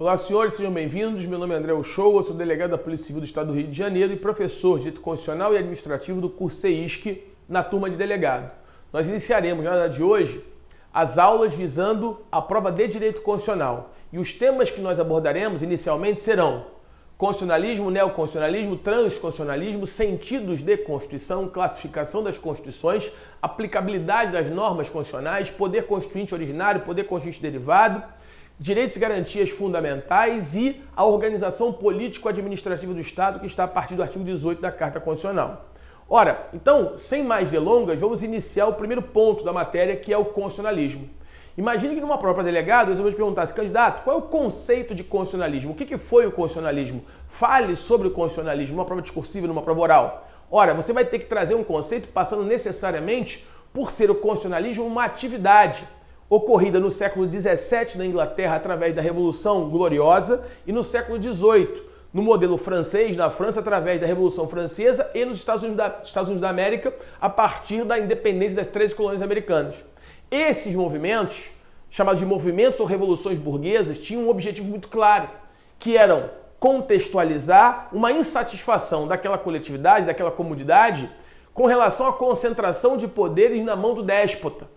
Olá, senhores, sejam bem-vindos. Meu nome é André Uchoa, eu sou delegado da Polícia Civil do Estado do Rio de Janeiro e professor de Direito Constitucional e Administrativo do curso CEISC na turma de delegado. Nós iniciaremos, na data de hoje, as aulas visando a prova de Direito Constitucional. E os temas que nós abordaremos inicialmente serão constitucionalismo, neoconstitucionalismo, transconstitucionalismo, sentidos de Constituição, classificação das Constituições, aplicabilidade das normas constitucionais, poder constituinte originário, poder constituinte derivado, direitos e garantias fundamentais e a organização político-administrativa do Estado, que está a partir do artigo 18 da Carta Constitucional. Ora, então, sem mais delongas, vamos iniciar o primeiro ponto da matéria, que é o constitucionalismo. Imagine que numa prova para delegado, eu vou te perguntar assim, candidato, qual é o conceito de constitucionalismo? O que foi o constitucionalismo? Fale sobre o constitucionalismo numa prova discursiva, numa prova oral. Ora, você vai ter que trazer um conceito passando necessariamente por ser o constitucionalismo uma atividade ocorrida no século XVII na Inglaterra através da Revolução Gloriosa e no século XVIII no modelo francês, na França, através da Revolução Francesa e nos Estados Unidos da América a partir da independência das 13 colônias americanas. Esses movimentos, chamados de movimentos ou revoluções burguesas, tinham um objetivo muito claro, que eram contextualizar uma insatisfação daquela coletividade, daquela comunidade, com relação à concentração de poderes na mão do déspota,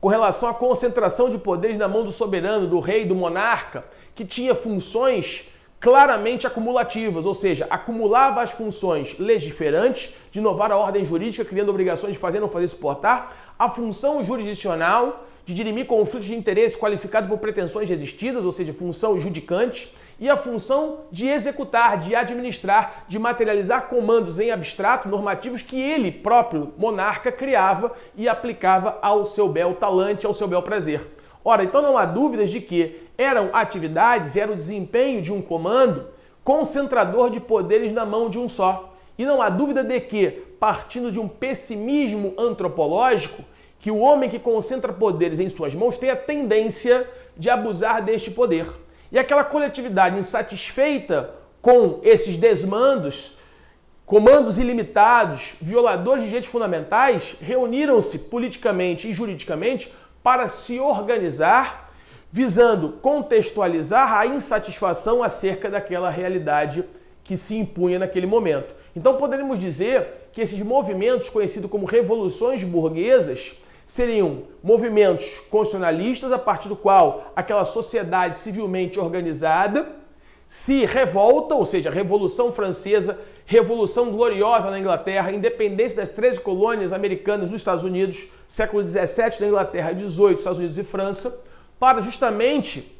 com relação à concentração de poderes na mão do soberano, do rei, do monarca, que tinha funções claramente acumulativas, ou seja, acumulava as funções legiferantes, de inovar a ordem jurídica, criando obrigações de fazer, não fazer, suportar, a função jurisdicional, de dirimir conflitos de interesse qualificado por pretensões resistidas, ou seja, função judicante, e a função de executar, de administrar, de materializar comandos em abstrato, normativos que ele próprio, monarca, criava e aplicava ao seu bel talante, ao seu bel prazer. Ora, então não há dúvidas de que eram atividades, era o desempenho de um comando concentrador de poderes na mão de um só. E não há dúvida de que, partindo de um pessimismo antropológico, que o homem que concentra poderes em suas mãos tem a tendência de abusar deste poder. E aquela coletividade insatisfeita com esses desmandos, comandos ilimitados, violadores de direitos fundamentais, reuniram-se politicamente e juridicamente para se organizar, visando contextualizar a insatisfação acerca daquela realidade que se impunha naquele momento. Então poderíamos dizer que esses movimentos, conhecidos como revoluções burguesas, seriam movimentos constitucionalistas a partir do qual aquela sociedade civilmente organizada se revolta, ou seja, a Revolução Francesa, Revolução Gloriosa na Inglaterra, independência das 13 colônias americanas dos Estados Unidos, século XVII na Inglaterra, XVIII, Estados Unidos e França, para justamente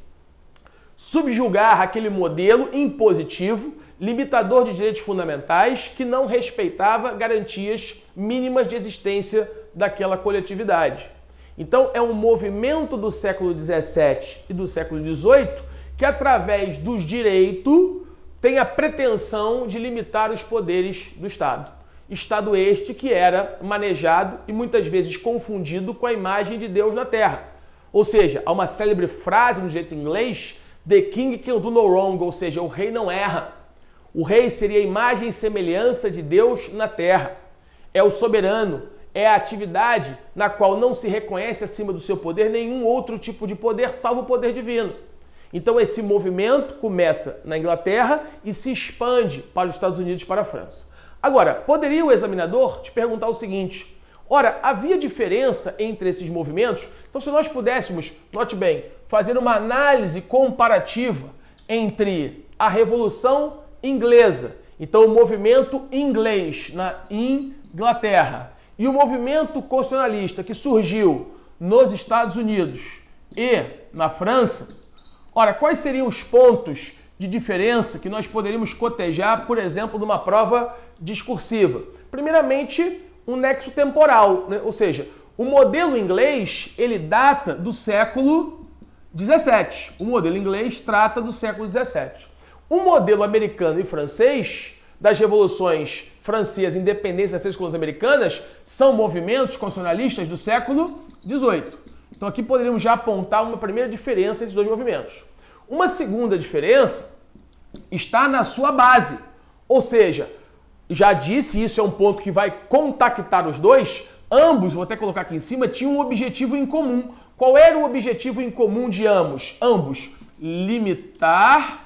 subjugar aquele modelo impositivo, limitador de direitos fundamentais, que não respeitava garantias mínimas de existência daquela coletividade. Então é um movimento do século XVII e do século XVIII que, através dos direitos, tem a pretensão de limitar os poderes do Estado. Estado este que era manejado e muitas vezes confundido com a imagem de Deus na Terra. Ou seja, há uma célebre frase no direito inglês, "The king can do no wrong", ou seja, o rei não erra. O rei seria a imagem e semelhança de Deus na Terra. É o soberano, é a atividade na qual não se reconhece acima do seu poder nenhum outro tipo de poder, salvo o poder divino. Então esse movimento começa na Inglaterra e se expande para os Estados Unidos e para a França. Agora, poderia o examinador te perguntar o seguinte: ora, havia diferença entre esses movimentos? Então se nós pudéssemos, note bem, fazer uma análise comparativa entre a Revolução Inglesa, então o movimento inglês na Inglaterra, e o movimento constitucionalista que surgiu nos Estados Unidos e na França, ora, quais seriam os pontos de diferença que nós poderíamos cotejar, por exemplo, numa prova discursiva? Primeiramente, um nexo temporal, né? Ou seja, o modelo inglês, ele data do século XVII. O modelo inglês trata do século XVII. O modelo americano e francês, das revoluções francesa e independência das 13 colônias americanas, são movimentos constitucionalistas do século XVIII. Então aqui poderíamos já apontar uma primeira diferença entre os dois movimentos. Uma segunda diferença está na sua base, ou seja, já disse, isso é um ponto que vai contactar os dois, ambos, vou até colocar aqui em cima, tinham um objetivo em comum. Qual era o objetivo em comum de ambos? limitar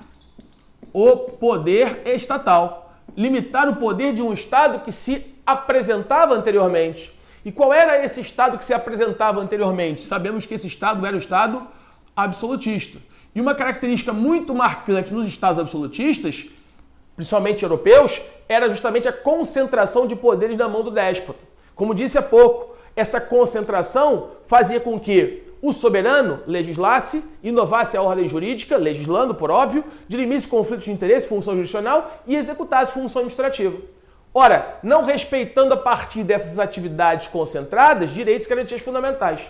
o poder estatal. Limitar o poder de um Estado que se apresentava anteriormente. E qual era esse Estado que se apresentava anteriormente? Sabemos que esse Estado era o Estado absolutista. E uma característica muito marcante nos Estados absolutistas, principalmente europeus, era justamente a concentração de poderes na mão do déspota. Como disse há pouco, essa concentração fazia com que o soberano legislasse, inovasse a ordem jurídica, legislando, por óbvio, dirimisse conflitos de interesse, função jurisdicional e executasse função administrativa. Ora, não respeitando a partir dessas atividades concentradas direitos e garantias fundamentais.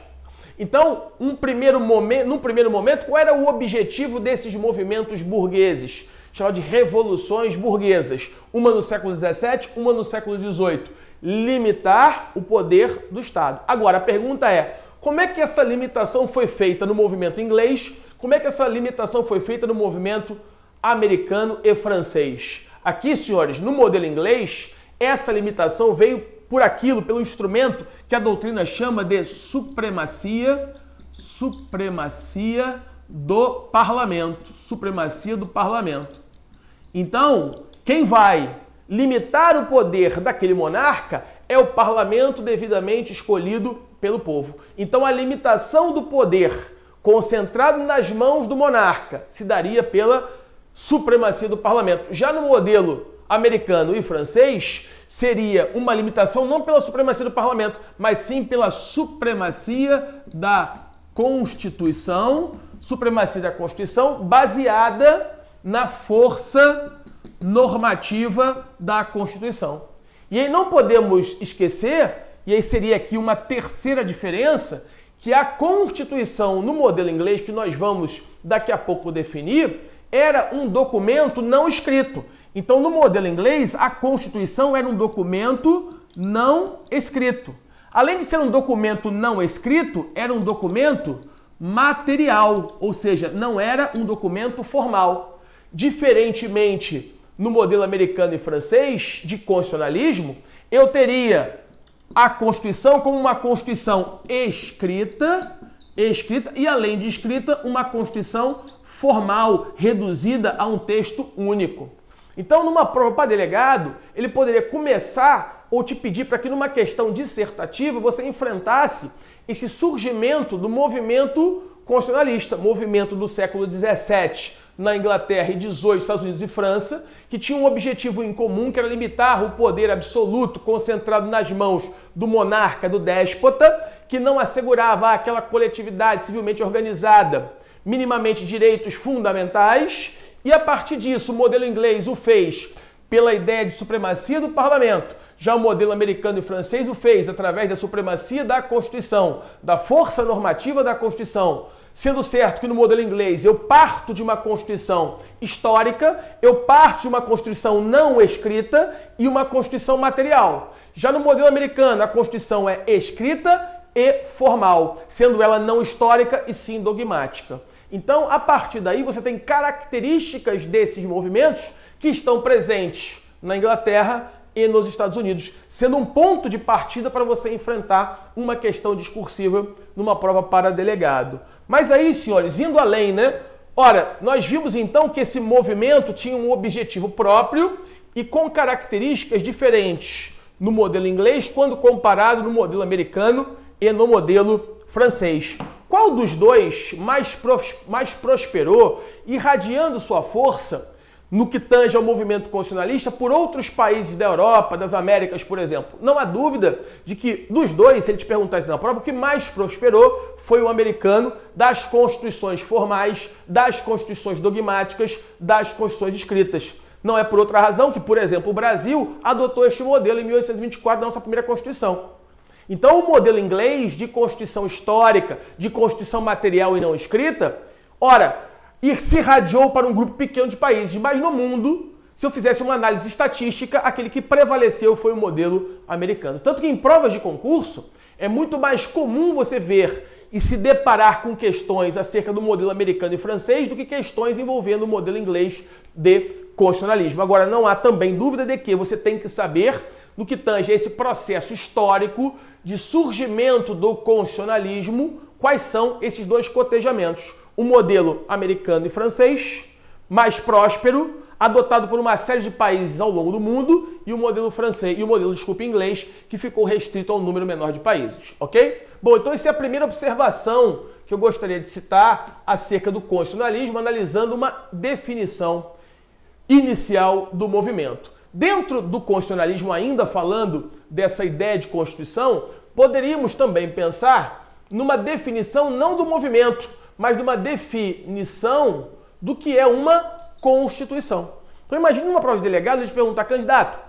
Então, num primeiro momento, qual era o objetivo desses movimentos burgueses? Chamado de revoluções burguesas. Uma no século XVII, uma no século XVIII. Limitar o poder do Estado. Agora, a pergunta é, como é que essa limitação foi feita no movimento inglês? Como é que essa limitação foi feita no movimento americano e francês? Aqui, senhores, no modelo inglês, essa limitação veio pelo instrumento que a doutrina chama de supremacia do parlamento. Supremacia do parlamento. Então, quem vai limitar o poder daquele monarca é o parlamento devidamente escolhido pelo povo. Então, a limitação do poder concentrado nas mãos do monarca se daria pela supremacia do parlamento. Já no modelo americano e francês, seria uma limitação não pela supremacia do parlamento, mas sim pela supremacia da Constituição, baseada na força normativa da Constituição. E aí não podemos esquecer, e aí seria aqui uma terceira diferença, que a Constituição no modelo inglês, que nós vamos daqui a pouco definir, era um documento não escrito. Então, no modelo inglês, a Constituição era um documento não escrito. Além de ser um documento não escrito, era um documento material, ou seja, não era um documento formal. Diferentemente, no modelo americano e francês, de constitucionalismo, eu teria a Constituição como uma Constituição escrita e, além de escrita, uma Constituição formal, reduzida a um texto único. Então, numa prova para delegado, ele poderia começar ou te pedir para que numa questão dissertativa você enfrentasse esse surgimento do movimento constitucionalista, movimento do século XVII na Inglaterra e XVIII, Estados Unidos e França, que tinha um objetivo em comum, que era limitar o poder absoluto concentrado nas mãos do monarca, do déspota, que não assegurava àquela coletividade civilmente organizada minimamente direitos fundamentais. E a partir disso, o modelo inglês o fez pela ideia de supremacia do parlamento. Já o modelo americano e francês o fez através da supremacia da Constituição, da força normativa da Constituição. Sendo certo que no modelo inglês eu parto de uma Constituição histórica, eu parto de uma Constituição não escrita e uma Constituição material. Já no modelo americano, a Constituição é escrita e formal, sendo ela não histórica e sim dogmática. Então, a partir daí, você tem características desses movimentos que estão presentes na Inglaterra e nos Estados Unidos, sendo um ponto de partida para você enfrentar uma questão discursiva numa prova para delegado. Mas aí, senhores, indo além, né? Ora, nós vimos então que esse movimento tinha um objetivo próprio e com características diferentes no modelo inglês quando comparado no modelo americano e no modelo francês. Qual dos dois mais prosperou, irradiando sua força no que tange ao movimento constitucionalista por outros países da Europa, das Américas, por exemplo? Não há dúvida de que dos dois, se ele te perguntasse na prova, o que mais prosperou foi o americano, das constituições formais, das constituições dogmáticas, das constituições escritas. Não é por outra razão que, por exemplo, o Brasil adotou este modelo em 1824 na nossa primeira Constituição. Então, o modelo inglês de Constituição histórica, de Constituição material e não escrita, ora, se irradiou para um grupo pequeno de países, mas no mundo, se eu fizesse uma análise estatística, aquele que prevaleceu foi o modelo americano. Tanto que em provas de concurso, é muito mais comum você ver e se deparar com questões acerca do modelo americano e francês do que questões envolvendo o modelo inglês de constitucionalismo. Agora, não há também dúvida de que você tem que saber, no que tange a esse processo histórico de surgimento do constitucionalismo, quais são esses dois cotejamentos. o modelo americano e francês, mais próspero, adotado por uma série de países ao longo do mundo, e o modelo francês, e o modelo, desculpa, inglês, que ficou restrito a um número menor de países, ok? Bom, então essa é a primeira observação que eu gostaria de citar acerca do constitucionalismo, analisando uma definição inicial do movimento. Dentro do constitucionalismo, ainda falando dessa ideia de Constituição, poderíamos também pensar numa definição não do movimento, mas de uma definição do que é uma Constituição. Então imagine uma prova de delegado e te perguntar, candidato,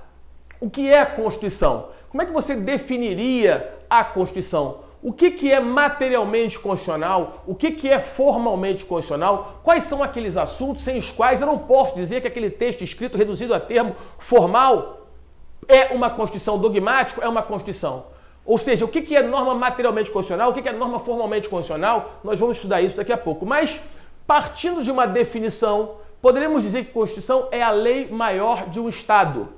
o que é a Constituição? Como é que você definiria a Constituição? O que é materialmente constitucional? O que é formalmente constitucional? Quais são aqueles assuntos sem os quais eu não posso dizer que aquele texto escrito reduzido a termo formal é uma Constituição, dogmático é uma Constituição? Ou seja, o que é norma materialmente constitucional? O que é norma formalmente constitucional? Nós vamos estudar isso daqui a pouco. Mas, partindo de uma definição, poderíamos dizer que a Constituição é a lei maior de um Estado,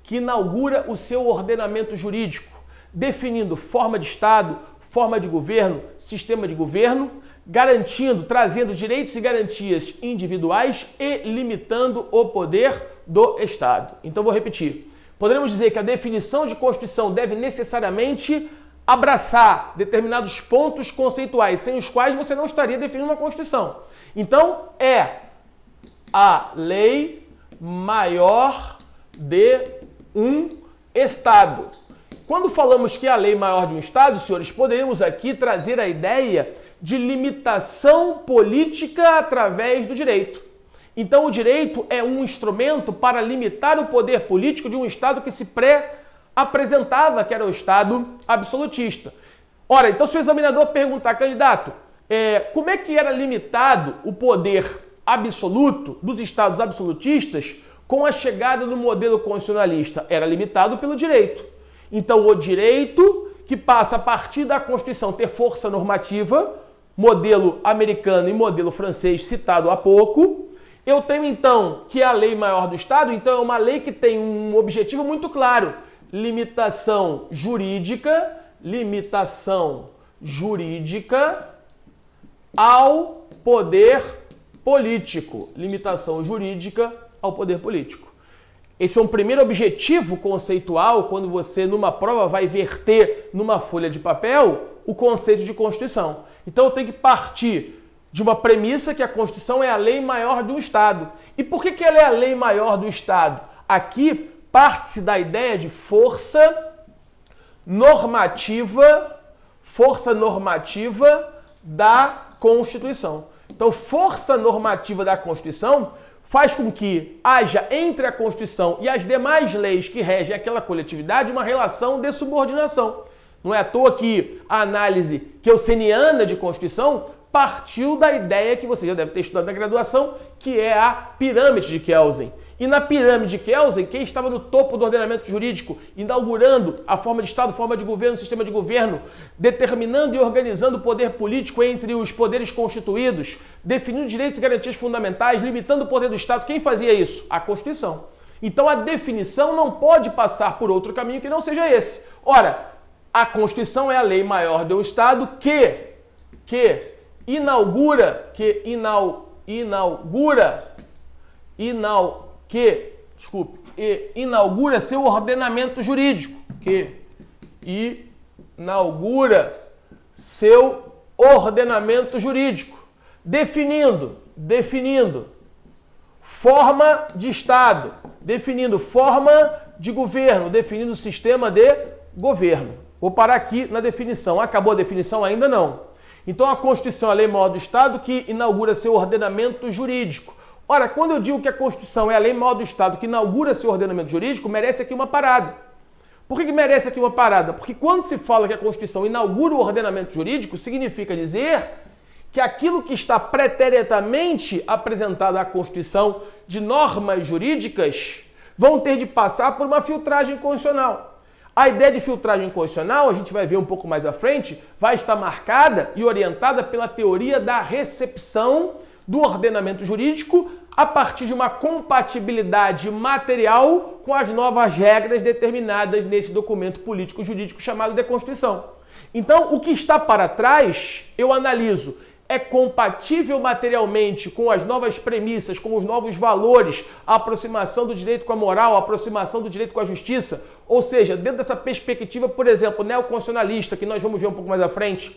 que inaugura o seu ordenamento jurídico, definindo forma de Estado, forma de governo, sistema de governo, garantindo, trazendo direitos e garantias individuais e limitando o poder do Estado. Então vou repetir. Poderemos dizer que a definição de Constituição deve necessariamente abraçar determinados pontos conceituais, sem os quais você não estaria definindo uma Constituição. Então, é a lei maior de um Estado. Quando falamos que é a lei maior de um Estado, senhores, poderíamos aqui trazer a ideia de limitação política através do direito. Então, o direito é um instrumento para limitar o poder político de um Estado que se apresentava que era o Estado absolutista. Ora, então se o examinador perguntar, candidato, como é que era limitado o poder absoluto dos Estados absolutistas com a chegada do modelo constitucionalista? Era limitado pelo direito. Então, o direito, que passa a partir da Constituição ter força normativa, modelo americano e modelo francês citado há pouco, eu tenho então que é a lei maior do Estado, então é uma lei que tem um objetivo muito claro, limitação jurídica ao poder político. Limitação jurídica ao poder político. Esse é um primeiro objetivo conceitual quando você, numa prova, vai verter numa folha de papel o conceito de Constituição. Então eu tenho que partir de uma premissa que a Constituição é a lei maior de um Estado. E por que ela é a lei maior do Estado? Aqui parte-se da ideia de força normativa da Constituição. Então, força normativa da Constituição faz com que haja entre a Constituição e as demais leis que regem aquela coletividade uma relação de subordinação. Não é à toa que a análise kelseniana de Constituição partiu da ideia que você já deve ter estudado na graduação, que é a pirâmide de Kelsen. E na pirâmide de Kelsen, quem estava no topo do ordenamento jurídico, inaugurando a forma de Estado, forma de governo, sistema de governo, determinando e organizando o poder político entre os poderes constituídos, definindo direitos e garantias fundamentais, limitando o poder do Estado, quem fazia isso? A Constituição. Então a definição não pode passar por outro caminho que não seja esse. Ora, a Constituição é a lei maior de um Estado que inaugura seu ordenamento jurídico, definindo forma de Estado, definindo forma de governo, definindo sistema de governo. Vou parar aqui na definição. Acabou a definição? Ainda não. Então a Constituição é a lei maior do Estado que inaugura seu ordenamento jurídico. Ora, quando eu digo que a Constituição é a lei maior do Estado que inaugura seu ordenamento jurídico, merece aqui uma parada. Por que merece aqui uma parada? Porque quando se fala que a Constituição inaugura o ordenamento jurídico, significa dizer que aquilo que está preteriormente apresentado à Constituição de normas jurídicas vão ter de passar por uma filtragem constitucional. A ideia de filtragem constitucional, a gente vai ver um pouco mais à frente, vai estar marcada e orientada pela teoria da recepção do ordenamento jurídico a partir de uma compatibilidade material com as novas regras determinadas nesse documento político-jurídico chamado de Constituição. Então, o que está para trás, eu analiso é compatível materialmente com as novas premissas, com os novos valores, a aproximação do direito com a moral, a aproximação do direito com a justiça? Ou seja, dentro dessa perspectiva, por exemplo, neoconstitucionalista, que nós vamos ver um pouco mais à frente,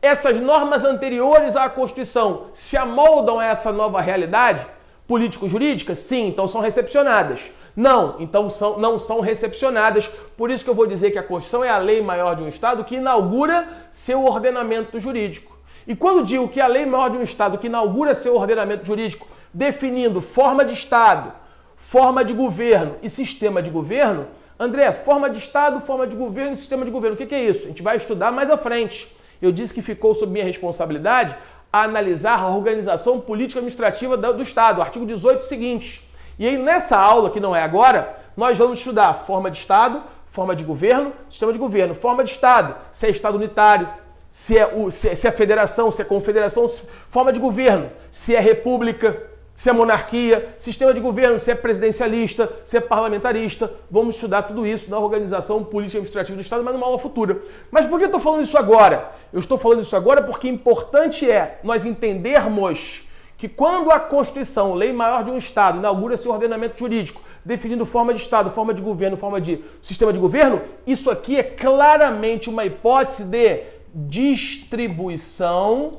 essas normas anteriores à Constituição se amoldam a essa nova realidade político-jurídica? Sim, então são recepcionadas. Não, então não são recepcionadas. Por isso que eu vou dizer que a Constituição é a lei maior de um Estado que inaugura seu ordenamento jurídico. E quando digo que a lei maior de um Estado que inaugura seu ordenamento jurídico, definindo forma de Estado, forma de governo e sistema de governo, André, forma de Estado, forma de governo e sistema de governo, o que é isso? A gente vai estudar mais à frente. Eu disse que ficou sob minha responsabilidade a analisar a organização política administrativa do Estado, artigo 18 seguinte. E aí nessa aula, que não é agora, nós vamos estudar forma de Estado, forma de governo, sistema de governo, forma de Estado, se é Estado unitário, se é federação, se é confederação, forma de governo, se é república, se é monarquia, sistema de governo, se é presidencialista, se é parlamentarista. Vamos estudar tudo isso na organização política administrativa do Estado, mas numa aula futura. Mas por que eu estou falando isso agora? Eu estou falando isso agora porque importante é nós entendermos que quando a Constituição, lei maior de um Estado, inaugura seu ordenamento jurídico, definindo forma de Estado, forma de governo, forma de sistema de governo, isso aqui é claramente uma hipótese de distribuição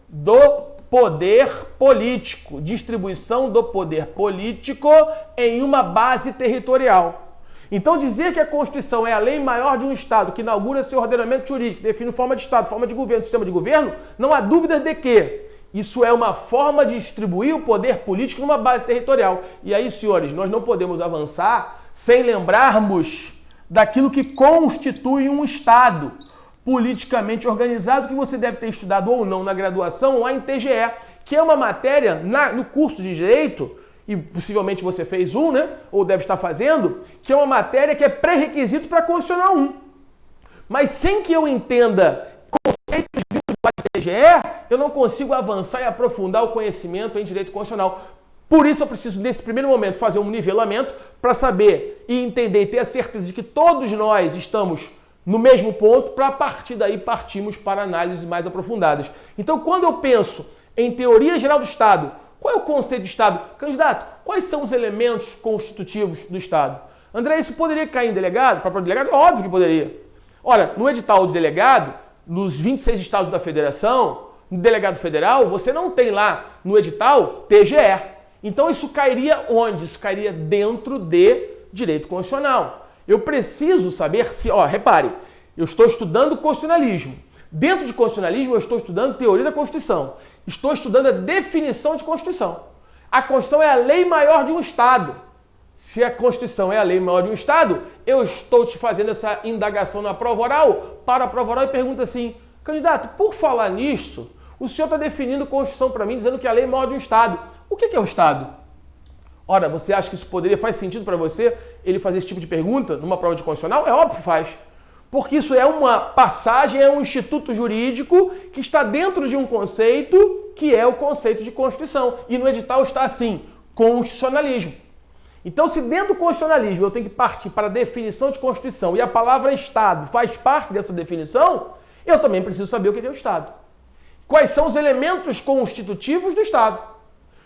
do poder político, distribuição do poder político em uma base territorial. Então dizer que a Constituição é a lei maior de um Estado que inaugura seu ordenamento jurídico, define forma de Estado, forma de governo, sistema de governo, não há dúvida de que isso é uma forma de distribuir o poder político numa base territorial. E aí, senhores, nós não podemos avançar sem lembrarmos daquilo que constitui um Estado politicamente organizado, que você deve ter estudado ou não na graduação lá em TGE, que é uma matéria no curso de Direito, e possivelmente você fez um, né? Ou deve estar fazendo, que é uma matéria que é pré-requisito para Constitucional 1. Mas sem que eu entenda conceitos vindos lá de TGE, eu não consigo avançar e aprofundar o conhecimento em Direito Constitucional. Por isso eu preciso, nesse primeiro momento, fazer um nivelamento para saber e entender e ter a certeza de que todos nós estamos no mesmo ponto, para a partir daí partirmos para análises mais aprofundadas. Então, quando eu penso em teoria geral do Estado, qual é o conceito do Estado? Candidato, quais são os elementos constitutivos do Estado? André, isso poderia cair em delegado? Para delegado? Óbvio que poderia. Olha, no edital de delegado, nos 26 estados da federação, no delegado federal, você não tem lá no edital TGE. Então isso cairia onde? Isso cairia dentro de direito constitucional. Eu preciso saber se, repare, eu estou estudando constitucionalismo. Dentro de constitucionalismo eu estou estudando teoria da Constituição. Estou estudando a definição de Constituição. A Constituição é a lei maior de um Estado. Se a Constituição é a lei maior de um Estado, eu estou te fazendo essa indagação na prova oral, para a prova oral e pergunta assim, candidato, por falar nisso, o senhor está definindo Constituição para mim, dizendo que é a lei maior de um Estado. O que é o Estado? Ora, você acha que isso faz sentido para você, ele fazer esse tipo de pergunta numa prova de constitucional? É óbvio que faz. Porque isso é uma passagem, é um instituto jurídico que está dentro de um conceito que é o conceito de Constituição. E no edital está assim, constitucionalismo. Então, se dentro do constitucionalismo eu tenho que partir para a definição de Constituição e a palavra Estado faz parte dessa definição, eu também preciso saber o que é o Estado. Quais são os elementos constitutivos do Estado?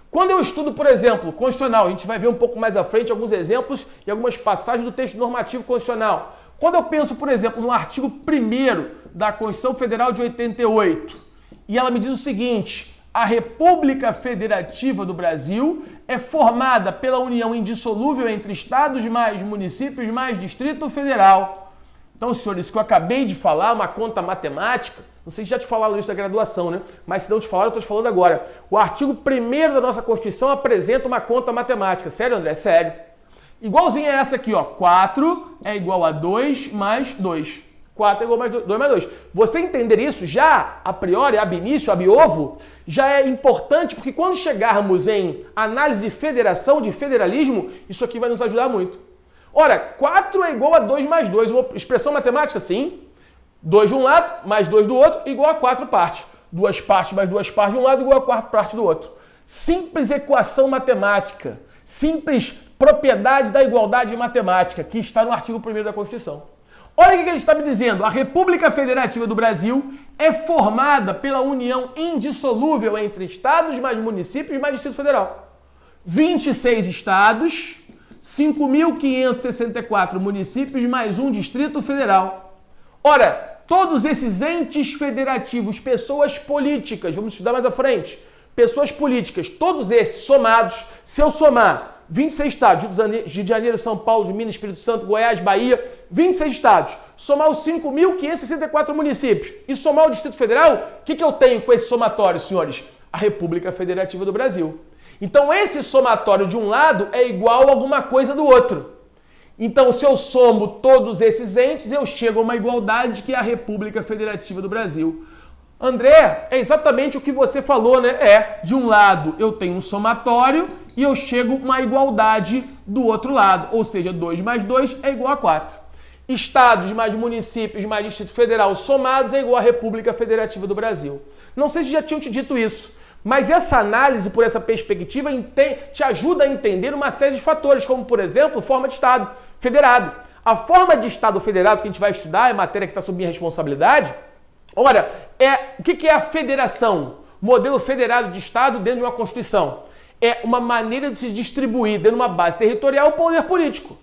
Quando eu estudo, por exemplo, constitucional, a gente vai ver um pouco mais à frente alguns exemplos e algumas passagens do texto normativo constitucional. Quando eu penso, por exemplo, no artigo 1º da Constituição Federal de 88, e ela me diz o seguinte, a República Federativa do Brasil é formada pela união indissolúvel entre estados mais municípios mais Distrito Federal. Então, senhores, isso que eu acabei de falar, uma conta matemática, não sei se já te falaram isso da graduação, né? Mas se não te falaram, eu estou te falando agora. O artigo 1º da nossa Constituição apresenta uma conta matemática. Sério, André? Sério. Igualzinha a essa aqui, ó. 4 é igual a 2 mais 2. 4 é igual a 2 mais 2. Você entender isso já, a priori, ab início, ab ovo, já é importante, porque quando chegarmos em análise de federação, de federalismo, isso aqui vai nos ajudar muito. Ora, 4 é igual a 2 mais 2. Uma expressão matemática, sim. 2 de um lado, mais 2 do outro, igual a 4 partes. 2 partes mais 2 partes de um lado, igual a 4 partes do outro. Simples equação matemática. Simples propriedade da igualdade matemática, que está no artigo 1º da Constituição. Olha o que ele está me dizendo. A República Federativa do Brasil é formada pela união indissolúvel entre estados, mais municípios, mais Distrito Federal. 26 estados, 5.564 municípios, mais um Distrito Federal. Ora, todos esses entes federativos, pessoas políticas, vamos estudar mais à frente, pessoas políticas, todos esses somados, se eu somar 26 estados, Rio de Janeiro, São Paulo, Minas, Espírito Santo, Goiás, Bahia, 26 estados, somar os 5.564 municípios e somar o Distrito Federal, o que eu tenho com esse somatório, senhores? A República Federativa do Brasil. Então esse somatório de um lado é igual a alguma coisa do outro. Então se eu somo todos esses entes, eu chego a uma igualdade que é a República Federativa do Brasil. André, é exatamente o que você falou, né? De um lado eu tenho um somatório e eu chego a uma igualdade do outro lado. Ou seja, 2 mais 2 é igual a 4. Estados mais municípios mais Distrito Federal somados é igual à República Federativa do Brasil. Não sei se já tinham te dito isso, mas essa análise por essa perspectiva te ajuda a entender uma série de fatores, como, por exemplo, forma de Estado federado. A forma de Estado federado que a gente vai estudar, é matéria que está sob minha responsabilidade. Ora, o que é a federação? Modelo federado de Estado dentro de uma Constituição. É uma maneira de se distribuir dentro de uma base territorial o poder político.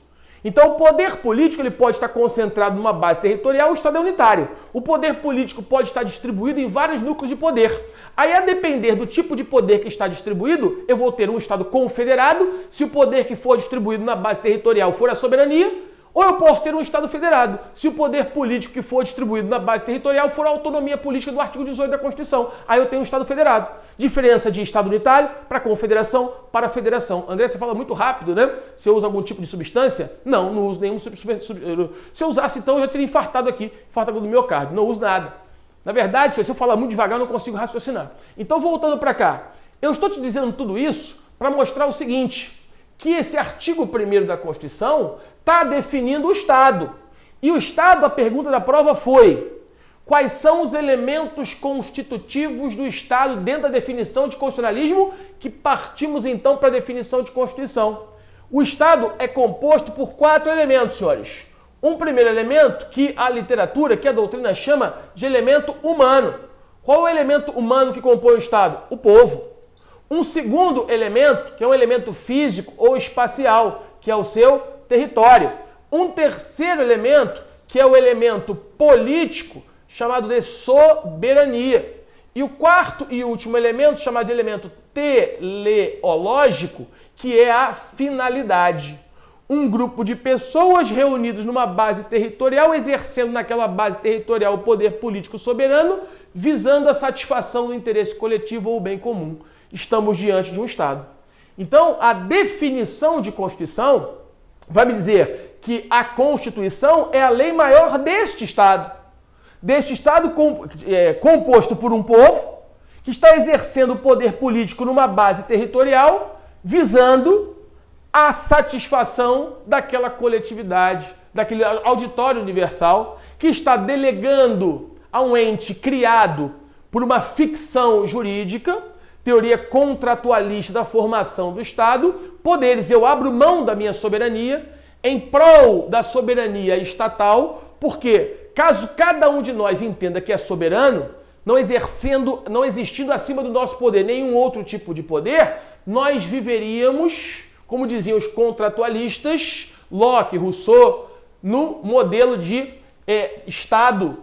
Então, o poder político ele pode estar concentrado numa base territorial, o Estado é unitário. O poder político pode estar distribuído em vários núcleos de poder. Aí, a depender do tipo de poder que está distribuído, eu vou ter um Estado confederado, se o poder que for distribuído na base territorial for a soberania, ou eu posso ter um Estado federado, se o poder político que for distribuído na base territorial for a autonomia política do artigo 18 da Constituição. Aí eu tenho um Estado federado. Diferença de Estado unitário para confederação para federação. André, você fala muito rápido, né? Se eu uso algum tipo de substância? Não uso nenhum substância. Se eu usasse, então, eu já teria infartado aqui, infartado do miocárdio. Não uso nada. Na verdade, se eu falar muito devagar, eu não consigo raciocinar. Então, voltando para cá, eu estou te dizendo tudo isso para mostrar o seguinte, que esse artigo 1º da Constituição está definindo o Estado. E o Estado, a pergunta da prova foi: quais são os elementos constitutivos do Estado dentro da definição de constitucionalismo, que partimos então para a definição de Constituição? O Estado é composto por 4 elementos, senhores. Um primeiro elemento que a literatura, que a doutrina chama de elemento humano. Qual é o elemento humano que compõe o Estado? O povo. Um segundo elemento, que é um elemento físico ou espacial, que é o seu território. Um terceiro elemento, que é o elemento político, chamado de soberania. E o quarto e último elemento, chamado de elemento teleológico, que é a finalidade. Um grupo de pessoas reunidas numa base territorial, exercendo naquela base territorial o poder político soberano, visando a satisfação do interesse coletivo ou bem comum. Estamos diante de um Estado. Então, a definição de Constituição vai me dizer que a Constituição é a lei maior deste Estado. Deste Estado composto por um povo que está exercendo o poder político numa base territorial, visando a satisfação daquela coletividade, daquele auditório universal, que está delegando a um ente criado por uma ficção jurídica, teoria contratualista da formação do Estado, poderes. Eu abro mão da minha soberania em prol da soberania estatal, porque caso cada um de nós entenda que é soberano, não existindo acima do nosso poder nenhum outro tipo de poder, nós viveríamos, como diziam os contratualistas, Locke, Rousseau, no modelo de Estado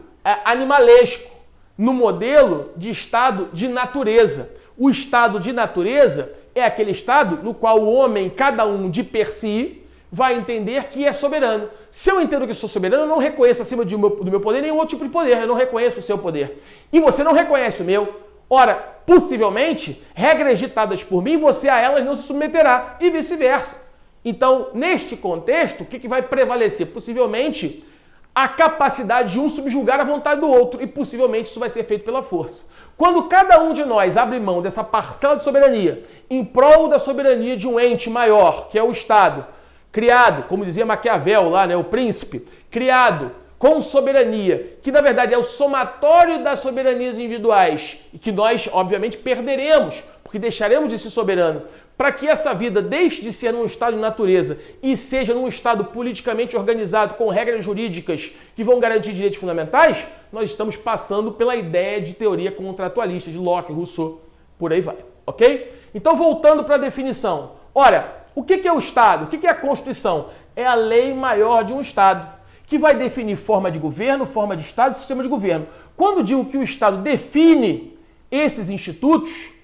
animalesco, no modelo de Estado de natureza. O Estado de natureza é aquele Estado no qual o homem, cada um de per si, vai entender que é soberano. Se eu entendo que sou soberano, eu não reconheço acima do meu poder nenhum outro tipo de poder. Eu não reconheço o seu poder. E você não reconhece o meu. Ora, possivelmente, regras ditadas por mim, você a elas não se submeterá. E vice-versa. Então, neste contexto, o que vai prevalecer? Possivelmente, a capacidade de um subjugar a vontade do outro. E possivelmente isso vai ser feito pela força. Quando cada um de nós abre mão dessa parcela de soberania em prol da soberania de um ente maior, que é o Estado, criado, como dizia Maquiavel lá, né, o príncipe, criado com soberania, que na verdade é o somatório das soberanias individuais e que nós, obviamente, perderemos, porque deixaremos de ser soberano, para que essa vida deixe de ser num estado de natureza e seja num estado politicamente organizado, com regras jurídicas que vão garantir direitos fundamentais, nós estamos passando pela ideia de teoria contratualista de Locke, Rousseau, por aí vai, ok? Então, voltando para a definição. Ora, o que é o Estado? O que é a Constituição? É a lei maior de um Estado, que vai definir forma de governo, forma de Estado e sistema de governo. Quando digo que o Estado define esses institutos,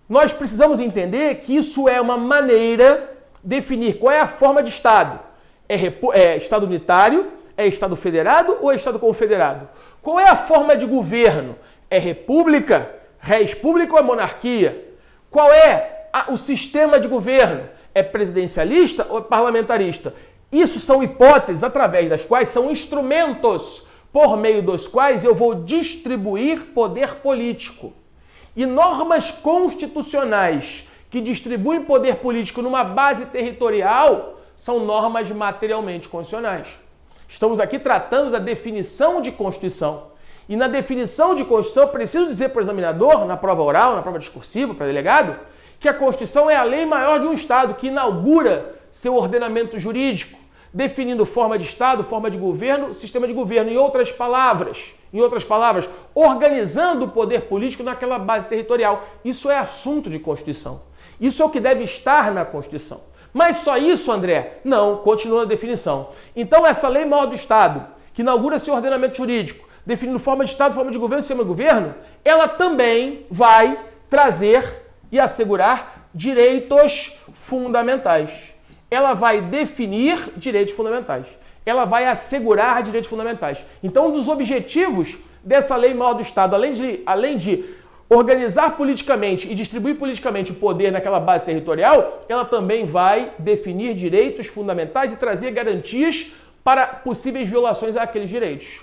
nós precisamos entender que isso é uma maneira de definir qual é a forma de Estado. É Estado unitário, é Estado federado ou é Estado confederado? Qual é a forma de governo? É república, res pública ou é monarquia? Qual é o sistema de governo? É presidencialista ou é parlamentarista? Isso são hipóteses através das quais são instrumentos por meio dos quais eu vou distribuir poder político. E normas constitucionais que distribuem poder político numa base territorial são normas materialmente constitucionais. Estamos aqui tratando da definição de Constituição. E na definição de Constituição, eu preciso dizer para o examinador, na prova oral, na prova discursiva, para o delegado, que a Constituição é a lei maior de um Estado, que inaugura seu ordenamento jurídico, definindo forma de Estado, forma de governo, sistema de governo. Em outras palavras, organizando o poder político naquela base territorial. Isso é assunto de Constituição. Isso é o que deve estar na Constituição. Mas só isso, André? Não, continua a definição. Então, essa lei maior do Estado, que inaugura seu ordenamento jurídico, definindo forma de Estado, forma de governo, sistema de governo, ela também vai trazer e assegurar direitos fundamentais. Ela vai definir direitos fundamentais. Ela vai assegurar direitos fundamentais. Então, um dos objetivos dessa lei maior do Estado, além de organizar politicamente e distribuir politicamente o poder naquela base territorial, ela também vai definir direitos fundamentais e trazer garantias para possíveis violações àqueles direitos.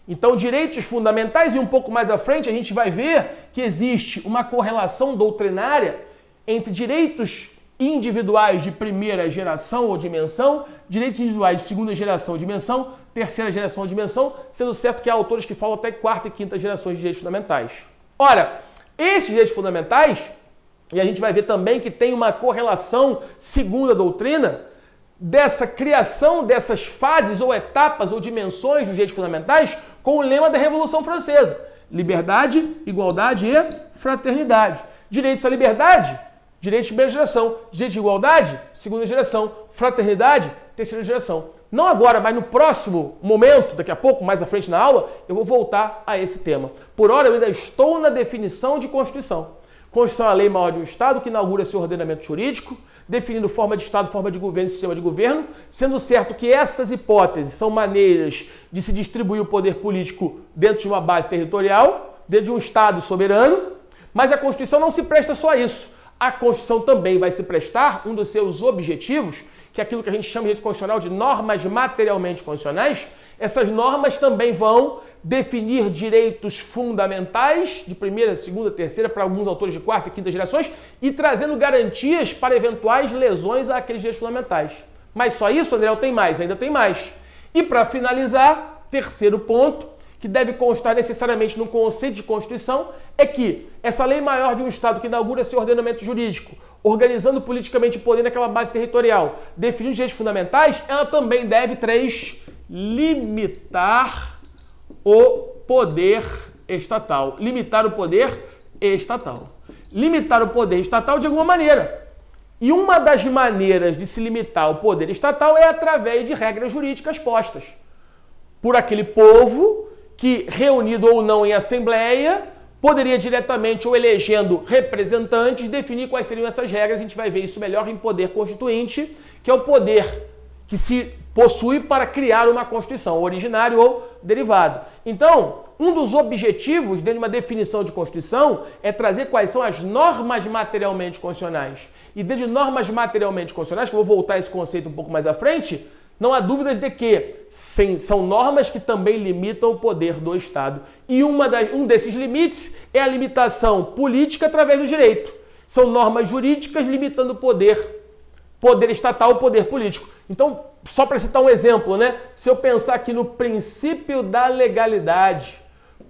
Então, direitos fundamentais, e um pouco mais à frente a gente vai ver que existe uma correlação doutrinária entre direitos individuais de primeira geração ou dimensão, direitos individuais de segunda geração ou dimensão, terceira geração ou dimensão, sendo certo que há autores que falam até quarta e quinta gerações de direitos fundamentais. Ora, esses direitos fundamentais, e a gente vai ver também que tem uma correlação, segundo a doutrina, dessa criação dessas fases ou etapas ou dimensões dos direitos fundamentais com o lema da Revolução Francesa: liberdade, igualdade e fraternidade. Direitos à liberdade, direitos de primeira geração. Direitos de igualdade, segunda geração. Fraternidade, terceira geração. Não agora, mas no próximo momento, daqui a pouco, mais à frente na aula, eu vou voltar a esse tema. Por hora, eu ainda estou na definição de Constituição. Constituição é a lei maior de um Estado que inaugura seu ordenamento jurídico, definindo forma de Estado, forma de governo e sistema de governo, sendo certo que essas hipóteses são maneiras de se distribuir o poder político dentro de uma base territorial, dentro de um Estado soberano, mas a Constituição não se presta só a isso. A Constituição também vai se prestar, um dos seus objetivos, que é aquilo que a gente chama de direito constitucional de normas materialmente constitucionais. Essas normas também vão definir direitos fundamentais de primeira, segunda, terceira, para alguns autores de quarta e quinta gerações, e trazendo garantias para eventuais lesões àqueles direitos fundamentais. Mas só isso, André, tem mais, ainda tem mais. E para finalizar, terceiro ponto, que deve constar necessariamente no conceito de Constituição, é que essa lei maior de um Estado que inaugura seu ordenamento jurídico, organizando politicamente o poder naquela base territorial, definindo direitos fundamentais, ela também deve, 3, limitar o poder estatal. Limitar o poder estatal. Limitar o poder estatal de alguma maneira. E uma das maneiras de se limitar o poder estatal é através de regras jurídicas postas por aquele povo que, reunido ou não em assembleia, poderia diretamente ou elegendo representantes definir quais seriam essas regras. A gente vai ver isso melhor em poder constituinte, que é o poder que se possui para criar uma Constituição, originário ou derivado. Então, um dos objetivos dentro de uma definição de Constituição é trazer quais são as normas materialmente constitucionais. E dentro de normas materialmente constitucionais, que eu vou voltar a esse conceito um pouco mais à frente, não há dúvidas de que são normas que também limitam o poder do Estado. E um desses limites é a limitação política através do direito. São normas jurídicas limitando o poder estatal, o poder político. Então, só para citar um exemplo, né? Se eu pensar aqui no princípio da legalidade,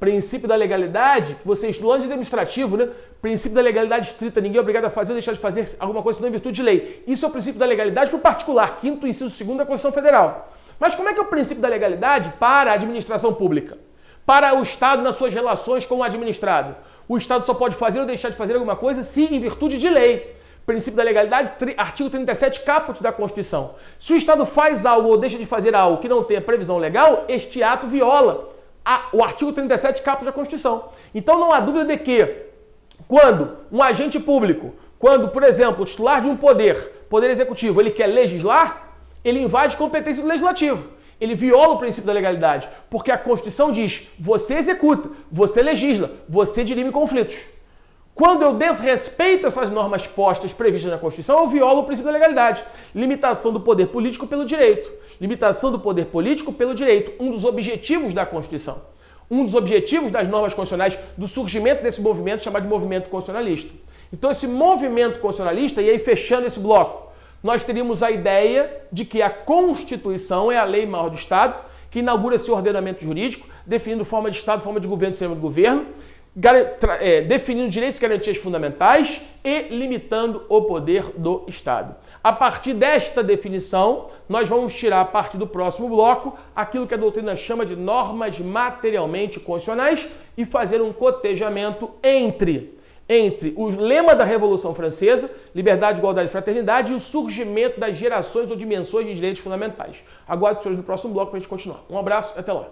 Princípio da legalidade, que você estudou de administrativo, né? Princípio da legalidade estrita, ninguém é obrigado a fazer ou deixar de fazer alguma coisa senão em virtude de lei. Isso é o princípio da legalidade para o particular, 5º inciso 2º da Constituição Federal. Mas como é que é o princípio da legalidade para a administração pública? Para o Estado nas suas relações com o administrado? O Estado só pode fazer ou deixar de fazer alguma coisa se em virtude de lei. Princípio da legalidade, artigo 37, caput da Constituição. Se o Estado faz algo ou deixa de fazer algo que não tenha previsão legal, este ato viola o artigo 37, caput da Constituição. Então não há dúvida de que, quando um agente público, quando, por exemplo, o titular de um poder executivo, ele quer legislar, ele invade competência do legislativo. Ele viola o princípio da legalidade, porque a Constituição diz, você executa, você legisla, você dirime conflitos. Quando eu desrespeito essas normas postas previstas na Constituição, eu violo o princípio da legalidade. Limitação do poder político pelo direito. Limitação do poder político pelo direito. Um dos objetivos da Constituição. Um dos objetivos das normas constitucionais, do surgimento desse movimento chamado de movimento constitucionalista. Então esse movimento constitucionalista, e aí fechando esse bloco, nós teríamos a ideia de que a Constituição é a lei maior do Estado, que inaugura esse ordenamento jurídico, definindo forma de Estado, forma de governo e sistema de governo, definindo direitos e garantias fundamentais e limitando o poder do Estado. A partir desta definição, nós vamos tirar, a partir do próximo bloco, aquilo que a doutrina chama de normas materialmente constitucionais e fazer um cotejamento entre o lema da Revolução Francesa, liberdade, igualdade e fraternidade, e o surgimento das gerações ou dimensões de direitos fundamentais. Aguardo os senhores no próximo bloco para a gente continuar. Um abraço e até lá.